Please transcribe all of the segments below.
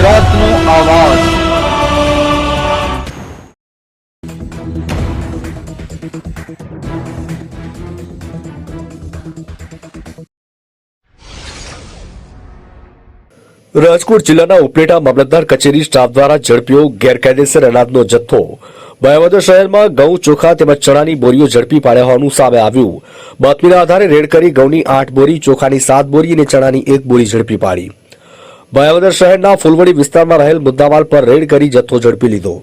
ગુજરાતનો આવાજ। રાજકોટ જિલ્લાના ઉપલેટા મામલતદાર કચેરી સ્ટાફ દ્વારા ઝડપ્યો ગેરકાયદેસર અનાજનો જથ્થો। ભાયાવદર શહેરમાં ઘઉં, ચોખા તેમજ ચણાની બોરીઓ ઝડપી પાડ્યા હોવાનું સામે આવ્યું। બાતમીના આધારે રેડ કરી ઘઉંની 8 બોરી, ચોખાની 7 બોરી અને ચણાની 1 બોરી ઝડપી પાડી। ભાયાવદર શહેરના ફૂલવડી વિસ્તારમાં રહેલ મુદ્દામાલ પર રેડ કરી જથ્થો ઝડપી લીધો।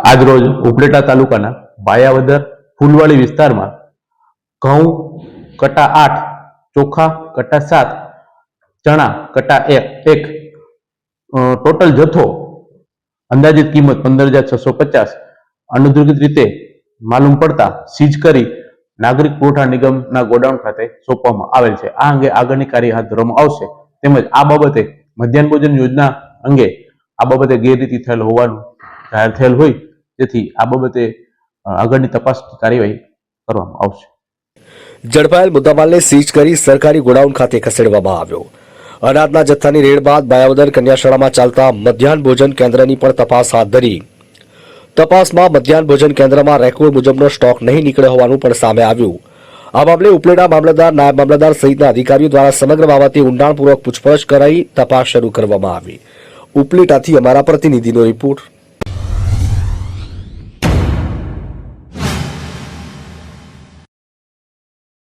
આજરોજ ઉપલેટા તાલુકાના ભાયાવદર ફૂલવાડી વિસ્તારમાં ઘઉં કટા 8, ચોખા કટા 7, ચણા કટા 1 ટોટલ જથ્થો અંદાજિત કિંમત 15,650 અનધિકૃત રીતે માલુમ પડતા સીઝ કરી નાગરિક પુરવઠા નિગમના ગોડાઉન ખાતે સોંપવામાં આવેલ છે। આ અંગે આગળની કાર્યવાહી હાથ ધરવામાં આવશે। તેમજ આ બાબતે મધ્યાહન ભોજન યોજના અંગે આ બાબતે ગેરરીતિ થયેલ હોવાનું જાહેર થયેલ હોય તેથી આ બાબતે આગળની તપાસની કાર્યવાહી કરવામાં આવશે। ઝડપાયેલ મુદ્દામાલને સીઝ કરી સરકારી ગોડાઉન ખાતે ખસેડવામાં આવ્યો। અનાજના જથ્થાની રેડ બાદ ભાયાવદર કન્યાશાળામાં ચાલતા મધ્યાહન ભોજન કેન્દ્રની પણ તપાસ હાથ ધરી। તપાસમાં મધ્યાહન ભોજન કેન્દ્રમાં રેકોર્ડ મુજબનો સ્ટોક નહીં નીકળ્યો હોવાનું પણ સામે આવ્યું। આ મામલે ઉપલેટા મામલતદાર, નાયબ મામલતદાર સહિતના અધિકારીઓ દ્વારા સમગ્ર બાબતે ઊંડાણપૂર્વક પૂછપરછ કરાઈ તપાસ શરૂ કરવામાં આવી। ઉપલેટાથી અમારા પ્રતિનિધિનો રિપોર્ટ।